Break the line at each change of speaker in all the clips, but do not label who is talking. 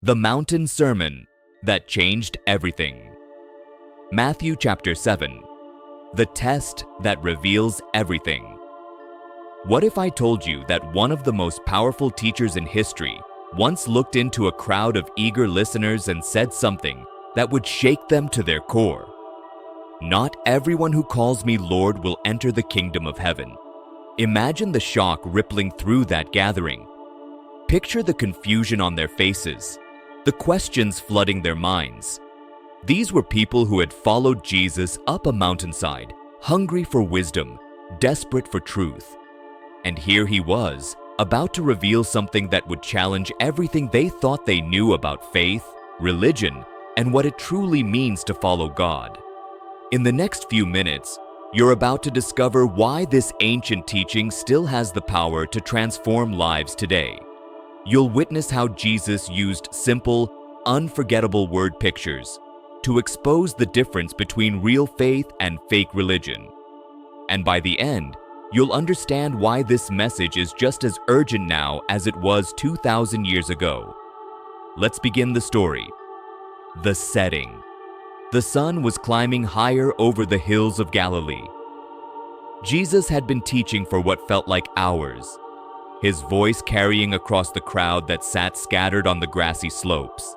The mountain sermon that changed everything. Matthew chapter 7. The test that reveals everything. What if I told you that one of the most powerful teachers in history once looked into a crowd of eager listeners and said something that would shake them to their core? Not everyone who calls me Lord will enter the kingdom of heaven. Imagine the shock rippling through that gathering. Picture the confusion on their faces, the questions flooding their minds. These were people who had followed Jesus up a mountainside, hungry for wisdom, desperate for truth. And here he was, about to reveal something that would challenge everything they thought they knew about faith, religion, and what it truly means to follow God. In the next few minutes, you're about to discover why this ancient teaching still has the power to transform lives today. You'll witness how Jesus used simple, unforgettable word pictures to expose the difference between real faith and fake religion. And by the end, you'll understand why this message is just as urgent now as it was 2,000 years ago. Let's begin the story. The setting. The sun was climbing higher over the hills of Galilee. Jesus had been teaching for what felt like hours, his voice carrying across the crowd that sat scattered on the grassy slopes.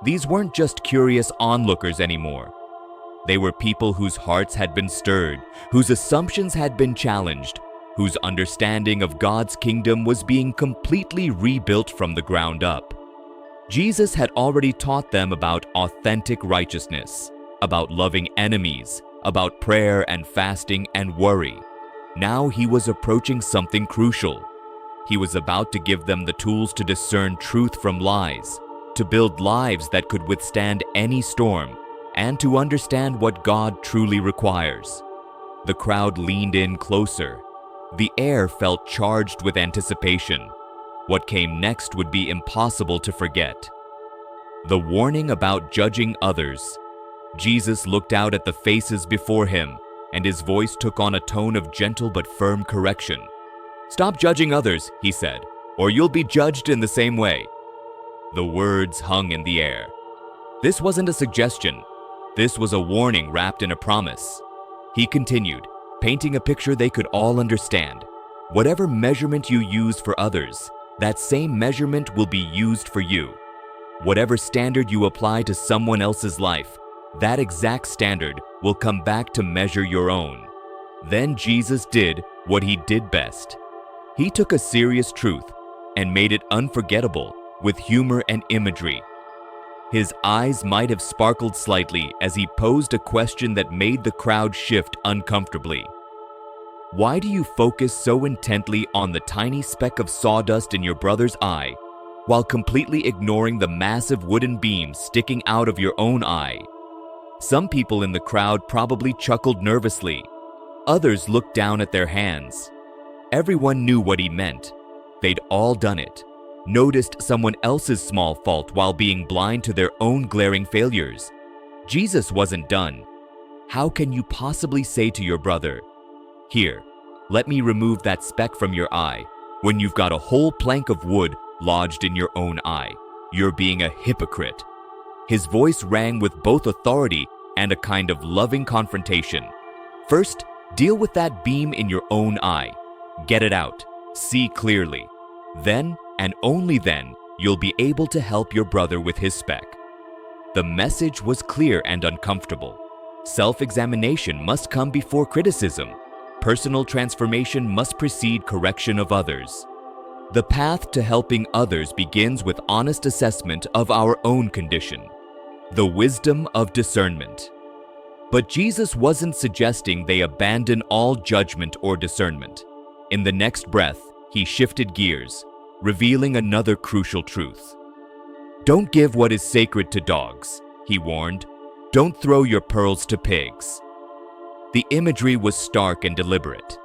These weren't just curious onlookers anymore. They were people whose hearts had been stirred, whose assumptions had been challenged, whose understanding of God's kingdom was being completely rebuilt from the ground up. Jesus had already taught them about authentic righteousness, about loving enemies, about prayer and fasting and worry. Now he was approaching something crucial. He was about to give them the tools to discern truth from lies, to build lives that could withstand any storm, and to understand what God truly requires. The crowd leaned in closer. The air felt charged with anticipation. What came next would be impossible to forget. The warning about judging others. Jesus looked out at the faces before him, and his voice took on a tone of gentle but firm correction. "Stop judging others," he said, "or you'll be judged in the same way." The words hung in the air. This wasn't a suggestion. This was a warning wrapped in a promise. He continued, painting a picture they could all understand. Whatever measurement you use for others, that same measurement will be used for you. Whatever standard you apply to someone else's life, that exact standard will come back to measure your own. Then Jesus did what he did best. He took a serious truth and made it unforgettable with humor and imagery. His eyes might have sparkled slightly as he posed a question that made the crowd shift uncomfortably. Why do you focus so intently on the tiny speck of sawdust in your brother's eye while completely ignoring the massive wooden beam sticking out of your own eye? Some people in the crowd probably chuckled nervously. Others looked down at their hands. Everyone knew what he meant. They'd all done it, noticed someone else's small fault while being blind to their own glaring failures. Jesus wasn't done. How can you possibly say to your brother, "Here, let me remove that speck from your eye," when you've got a whole plank of wood lodged in your own eye? You're being a hypocrite. His voice rang with both authority and a kind of loving confrontation. First, deal with that beam in your own eye. Get it out. See clearly. Then, and only then, you'll be able to help your brother with his speck. The message was clear and uncomfortable. Self-examination must come before criticism. Personal transformation must precede correction of others. The path to helping others begins with honest assessment of our own condition. The wisdom of discernment. But Jesus wasn't suggesting they abandon all judgment or discernment. In the next breath, he shifted gears, revealing another crucial truth. Don't give what is sacred to dogs, he warned. Don't throw your pearls to pigs. The imagery was stark and deliberate.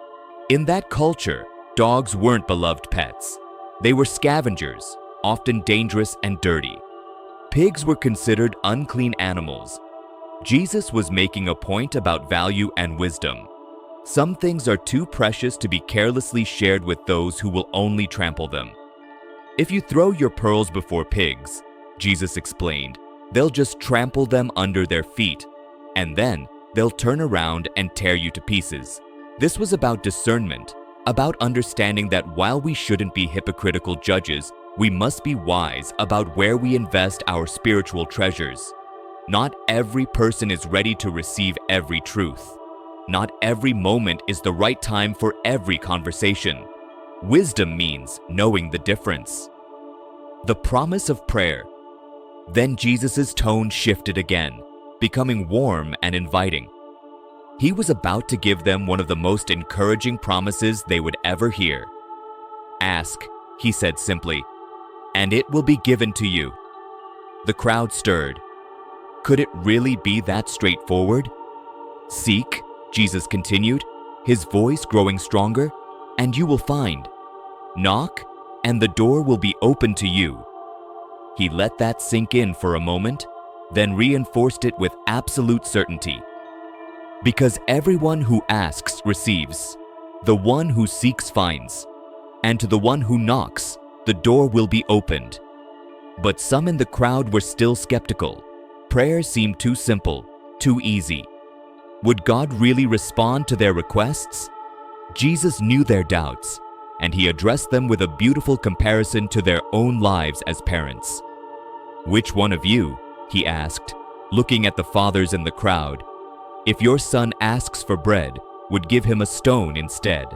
In that culture, dogs weren't beloved pets. They were scavengers, often dangerous and dirty. Pigs were considered unclean animals. Jesus was making a point about value and wisdom. Some things are too precious to be carelessly shared with those who will only trample them. If you throw your pearls before pigs, Jesus explained, they'll just trample them under their feet, and then they'll turn around and tear you to pieces. This was about discernment, about understanding that while we shouldn't be hypocritical judges, we must be wise about where we invest our spiritual treasures. Not every person is ready to receive every truth. Not every moment is the right time for every conversation. Wisdom means knowing the difference. The promise of prayer. Then Jesus' tone shifted again, becoming warm and inviting. He was about to give them one of the most encouraging promises they would ever hear. "Ask," he said simply, "and it will be given to you." The crowd stirred. Could it really be that straightforward? "Seek," Jesus continued, his voice growing stronger, "and you will find. Knock, and the door will be open to you." He let that sink in for a moment, then reinforced it with absolute certainty. Because everyone who asks receives, the one who seeks finds, and to the one who knocks, the door will be opened. But some in the crowd were still skeptical. Prayer seemed too simple, too easy. Would God really respond to their requests? Jesus knew their doubts, and he addressed them with a beautiful comparison to their own lives as parents. "Which one of you," he asked, looking at the fathers in the crowd, "if your son asks for bread, would give him a stone instead?"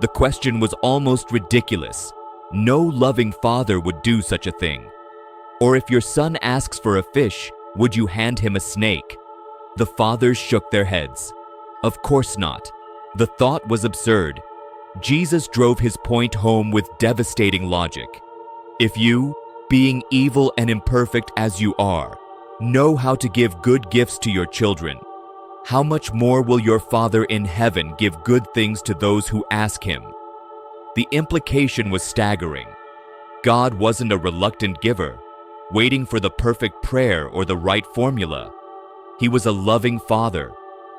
The question was almost ridiculous. No loving father would do such a thing. Or if your son asks for a fish, would you hand him a snake? The fathers shook their heads. Of course not. The thought was absurd. Jesus drove his point home with devastating logic. If you, being evil and imperfect as you are, know how to give good gifts to your children, how much more will your Father in heaven give good things to those who ask him? The implication was staggering. God wasn't a reluctant giver, waiting for the perfect prayer or the right formula. He was a loving Father,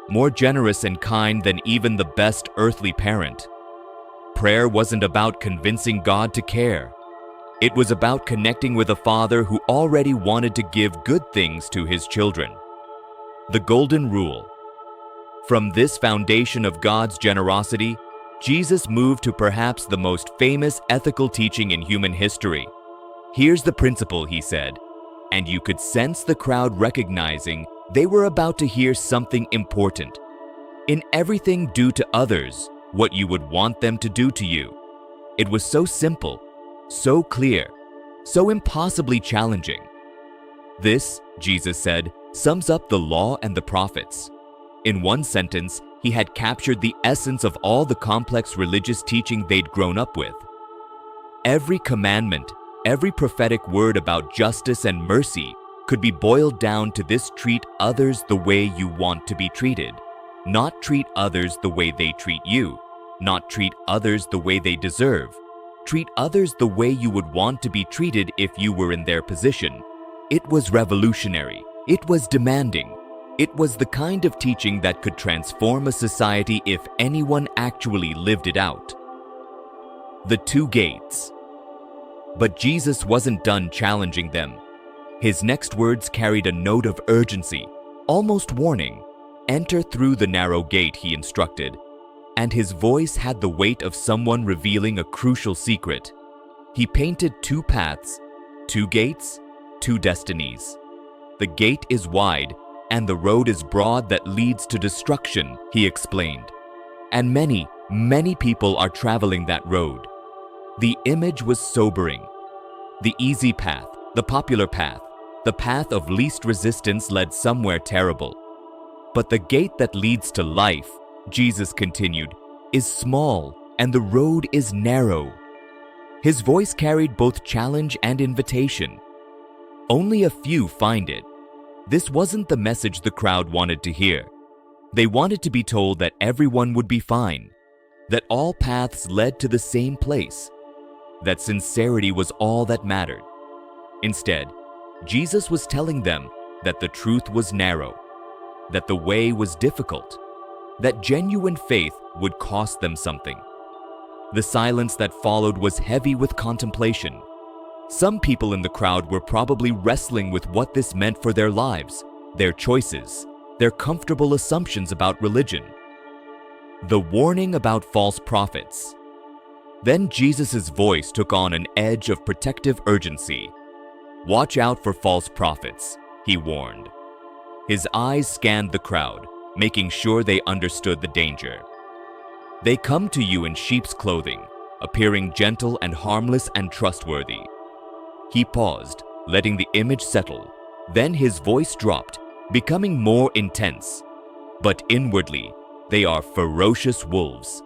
more generous and kind than even the best earthly parent. Prayer wasn't about convincing God to care. It was about connecting with a Father who already wanted to give good things to his children. The Golden Rule. From this foundation of God's generosity, Jesus moved to perhaps the most famous ethical teaching in human history. "Here's the principle," he said, and you could sense the crowd recognizing they were about to hear something important. "In everything, do to others what you would want them to do to you." It was so simple, so clear, so impossibly challenging. This, Jesus said, sums up the law and the prophets. In one sentence, he had captured the essence of all the complex religious teaching they'd grown up with. Every commandment, every prophetic word about justice and mercy could be boiled down to this: treat others the way you want to be treated. Not treat others the way they treat you. Not treat others the way they deserve. Treat others the way you would want to be treated if you were in their position. It was revolutionary. It was demanding. It was the kind of teaching that could transform a society if anyone actually lived it out. The two gates. But Jesus wasn't done challenging them. His next words carried a note of urgency, almost warning. "Enter through the narrow gate," he instructed. And his voice had the weight of someone revealing a crucial secret. He painted two paths, two gates, two destinies. The gate is wide, and the road is broad that leads to destruction, he explained. And many, many people are traveling that road. The image was sobering. The easy path, the popular path, the path of least resistance led somewhere terrible. But the gate that leads to life, Jesus continued, is small and the road is narrow. His voice carried both challenge and invitation. Only a few find it. This wasn't the message the crowd wanted to hear. They wanted to be told that everyone would be fine, that all paths led to the same place, that sincerity was all that mattered. Instead, Jesus was telling them that the truth was narrow, that the way was difficult, that genuine faith would cost them something. The silence that followed was heavy with contemplation. Some people in the crowd were probably wrestling with what this meant for their lives, their choices, their comfortable assumptions about religion. The warning about false prophets. Then Jesus' voice took on an edge of protective urgency. "Watch out for false prophets," he warned. His eyes scanned the crowd, making sure they understood the danger. "They come to you in sheep's clothing, appearing gentle and harmless and trustworthy." He paused, letting the image settle. Then his voice dropped, becoming more intense. "But inwardly, they are ferocious wolves."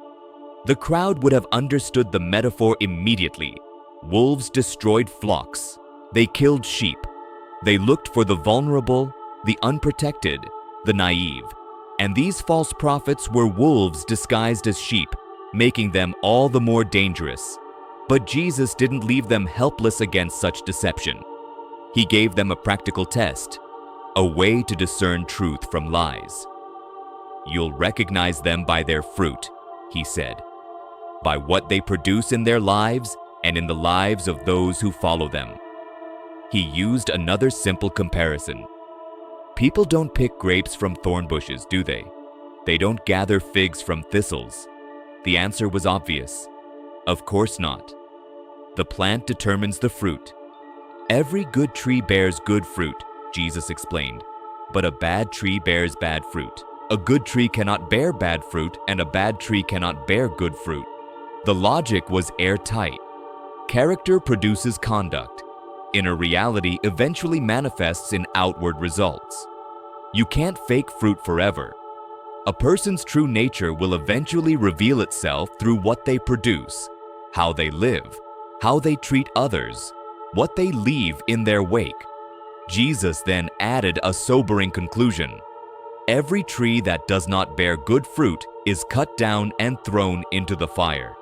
The crowd would have understood the metaphor immediately. Wolves destroyed flocks. They killed sheep. They looked for the vulnerable, the unprotected, the naive. And these false prophets were wolves disguised as sheep, making them all the more dangerous. But Jesus didn't leave them helpless against such deception. He gave them a practical test, a way to discern truth from lies. "You'll recognize them by their fruit," he said, "by what they produce in their lives and in the lives of those who follow them." He used another simple comparison. People don't pick grapes from thorn bushes, do they? They don't gather figs from thistles. The answer was obvious. Of course not. The plant determines the fruit. Every good tree bears good fruit, Jesus explained, but a bad tree bears bad fruit. A good tree cannot bear bad fruit, and a bad tree cannot bear good fruit. The logic was airtight. Character produces conduct. Inner reality eventually manifests in outward results. You can't fake fruit forever. A person's true nature will eventually reveal itself through what they produce, how they live, how they treat others, what they leave in their wake. Jesus then added a sobering conclusion. Every tree that does not bear good fruit is cut down and thrown into the fire.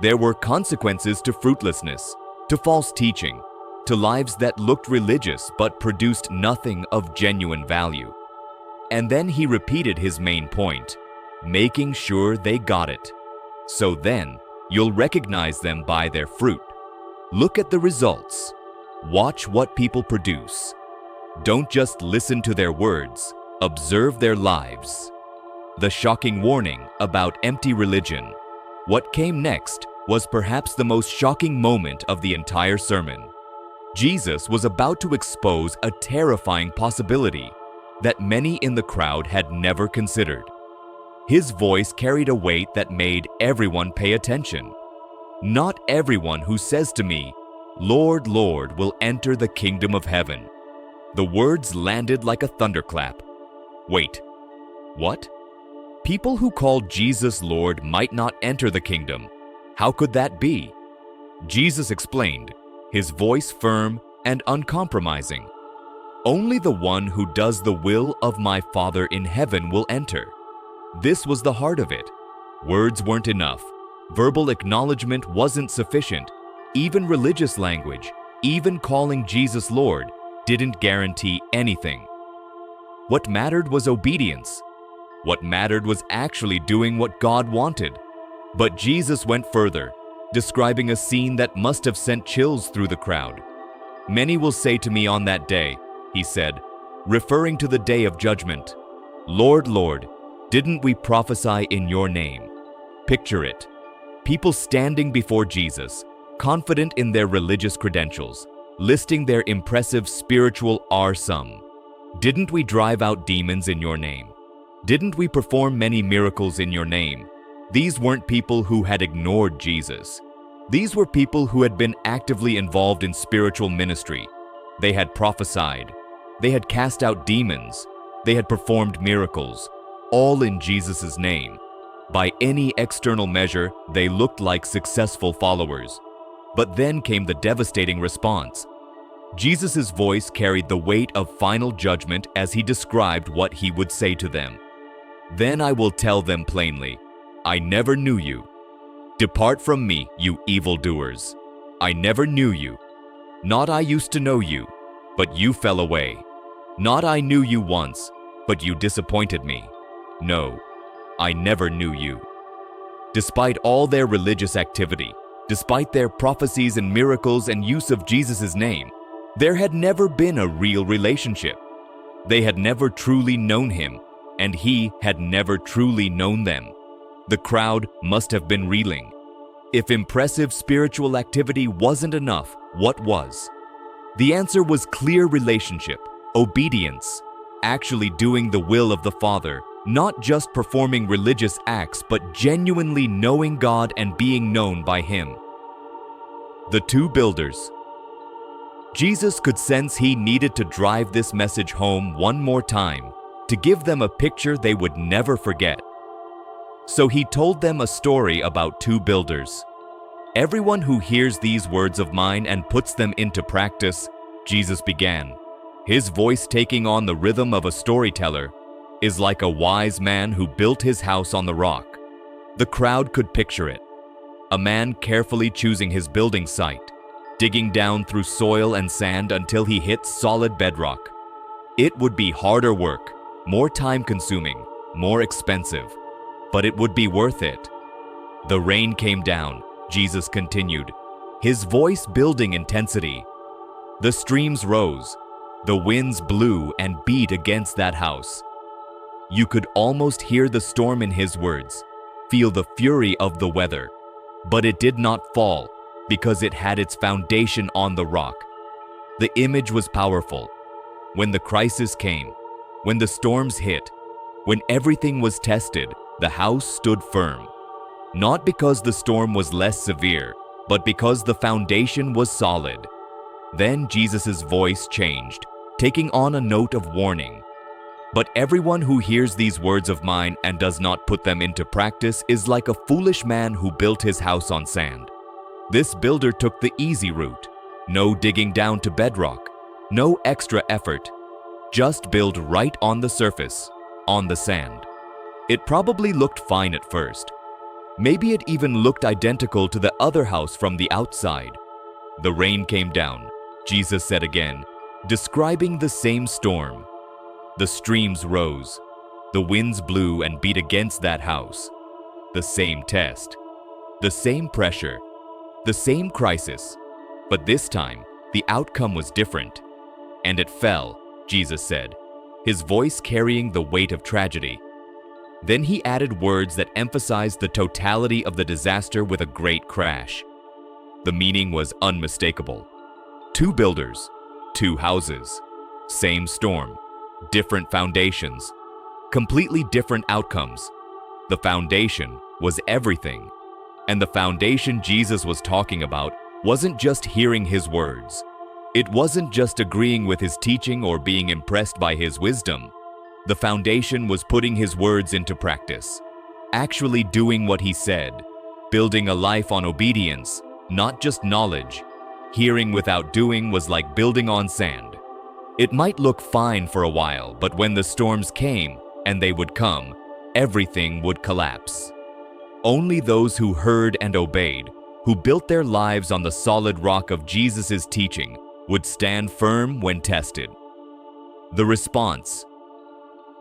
There were consequences to fruitlessness, to false teaching, to lives that looked religious but produced nothing of genuine value. And then he repeated his main point, making sure they got it. "So then, you'll recognize them by their fruit. Look at the results. Watch what people produce. Don't just listen to their words, observe their lives." The shocking warning about empty religion. What came next was perhaps the most shocking moment of the entire sermon. Jesus was about to expose a terrifying possibility that many in the crowd had never considered. His voice carried a weight that made everyone pay attention. "Not everyone who says to me, 'Lord, Lord,' will enter the kingdom of heaven." The words landed like a thunderclap. Wait, what? People who called Jesus Lord might not enter the kingdom. How could that be? Jesus explained, his voice firm and uncompromising. "Only the one who does the will of my Father in heaven will enter." This was the heart of it. Words weren't enough. Verbal acknowledgement wasn't sufficient. Even religious language, even calling Jesus Lord, didn't guarantee anything. What mattered was obedience. What mattered was actually doing what God wanted. But Jesus went further, describing a scene that must have sent chills through the crowd. "Many will say to me on that day," he said, referring to the day of judgment, "Lord, Lord, didn't we prophesy in your name?" Picture it. People standing before Jesus, confident in their religious credentials, listing their impressive spiritual arsum. "Didn't we drive out demons in your name? Didn't we perform many miracles in your name?" These weren't people who had ignored Jesus. These were people who had been actively involved in spiritual ministry. They had prophesied. They had cast out demons. They had performed miracles, all in Jesus' name. By any external measure, they looked like successful followers. But then came the devastating response. Jesus' voice carried the weight of final judgment as he described what he would say to them. "Then I will tell them plainly, I never knew you. Depart from me, you evildoers. I never knew you. Not I used to know you, but you fell away. Not I knew you once, but you disappointed me. No, I never knew you." Despite all their religious activity, Despite their prophecies and miracles and use of Jesus' name, there had never been a real relationship. They had never truly known him, and he had never truly known them. The crowd must have been reeling. If impressive spiritual activity wasn't enough, what was? The answer was clear relationship, obedience, actually doing the will of the Father, not just performing religious acts, but genuinely knowing God and being known by him. The two builders. Jesus could sense he needed to drive this message home one more time, to give them a picture they would never forget. So he told them a story about two builders. Everyone who hears these words of mine and puts them into practice, Jesus began, his voice taking on the rhythm of a storyteller, is like a wise man who built his house on the rock. The crowd could picture it. A man carefully choosing his building site, digging down through soil and sand until he hit solid bedrock. It would be harder work, more time-consuming, more expensive, but it would be worth it. The rain came down, Jesus continued, his voice building intensity. The streams rose, the winds blew and beat against that house. You could almost hear the storm in his words, feel the fury of the weather, but it did not fall because it had its foundation on the rock. The image was powerful. When the crisis came, when the storms hit, when everything was tested, the house stood firm. Not because the storm was less severe, but because the foundation was solid. Then Jesus' voice changed, taking on a note of warning. But everyone who hears these words of mine and does not put them into practice is like a foolish man who built his house on sand. This builder took the easy route. No digging down to bedrock, no extra effort. Just build right on the surface, on the sand. It probably looked fine at first. Maybe it even looked identical to the other house from the outside. The rain came down, Jesus said again, describing the same storm. The streams rose. The winds blew and beat against that house. The same test. The same pressure. The same crisis. But this time, the outcome was different. And it fell, Jesus said, his voice carrying the weight of tragedy. Then he added words that emphasized the totality of the disaster with a great crash. The meaning was unmistakable. Two builders, two houses, same storm, different foundations, completely different outcomes. The foundation was everything. And the foundation Jesus was talking about wasn't just hearing his words. It wasn't just agreeing with his teaching or being impressed by his wisdom. The foundation was putting his words into practice, actually doing what he said, building a life on obedience, not just knowledge. Hearing without doing was like building on sand. It might look fine for a while, but when the storms came, and they would come, everything would collapse. Only those who heard and obeyed, who built their lives on the solid rock of Jesus' teaching, would stand firm when tested. The response.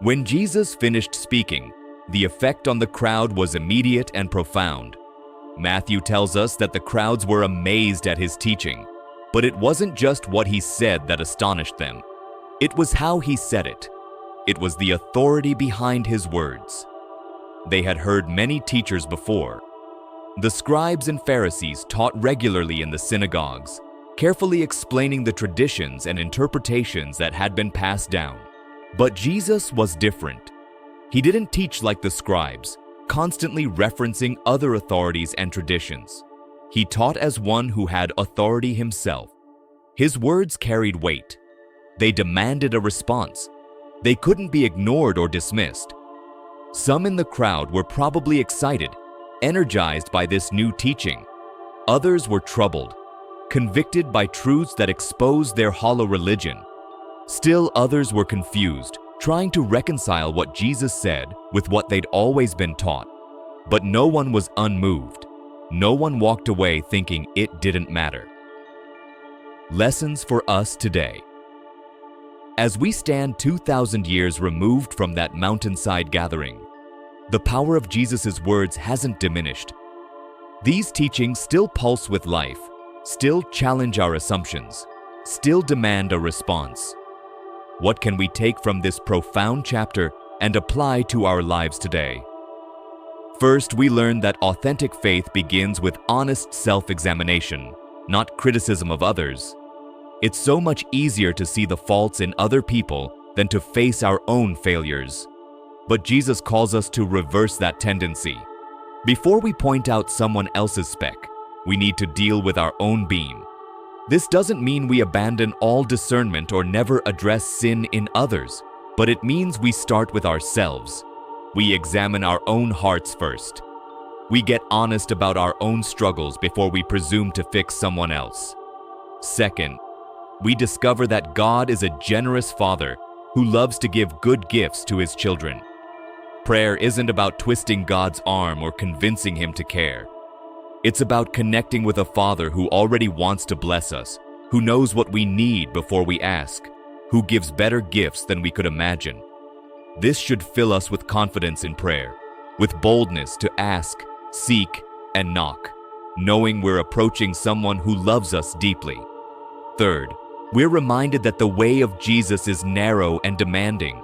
When Jesus finished speaking, the effect on the crowd was immediate and profound. Matthew tells us that the crowds were amazed at his teaching, but it wasn't just what he said that astonished them. It was how he said it. It was the authority behind his words. They had heard many teachers before. The scribes and Pharisees taught regularly in the synagogues, carefully explaining the traditions and interpretations that had been passed down. But Jesus was different. He didn't teach like the scribes, constantly referencing other authorities and traditions. He taught as one who had authority himself. His words carried weight. They demanded a response. They couldn't be ignored or dismissed. Some in the crowd were probably excited, energized by this new teaching. Others were troubled, convicted by truths that exposed their hollow religion. Still others were confused, trying to reconcile what Jesus said with what they'd always been taught. But no one was unmoved. No one walked away thinking it didn't matter. Lessons for us today. As we stand 2,000 years removed from that mountainside gathering, the power of Jesus' words hasn't diminished. These teachings still pulse with life, still challenge our assumptions, still demand a response. What can we take from this profound chapter and apply to our lives today? First, we learn that authentic faith begins with honest self-examination, not criticism of others. It's so much easier to see the faults in other people than to face our own failures. But Jesus calls us to reverse that tendency. Before we point out someone else's speck, we need to deal with our own beam. This doesn't mean we abandon all discernment or never address sin in others, but it means we start with ourselves. We examine our own hearts first. We get honest about our own struggles before we presume to fix someone else. Second, we discover that God is a generous Father who loves to give good gifts to His children. Prayer isn't about twisting God's arm or convincing Him to care. It's about connecting with a Father who already wants to bless us, who knows what we need before we ask, who gives better gifts than we could imagine. This should fill us with confidence in prayer, with boldness to ask, seek, and knock, knowing we're approaching someone who loves us deeply. Third, we're reminded that the way of Jesus is narrow and demanding.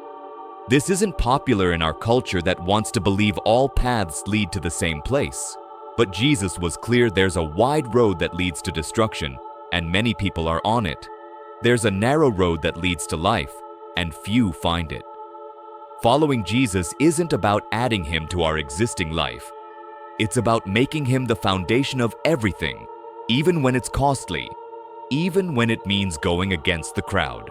This isn't popular in our culture that wants to believe all paths lead to the same place. But Jesus was clear there's a wide road that leads to destruction, and many people are on it. There's a narrow road that leads to life, and few find it. Following Jesus isn't about adding Him to our existing life. It's about making Him the foundation of everything, even when it's costly, even when it means going against the crowd.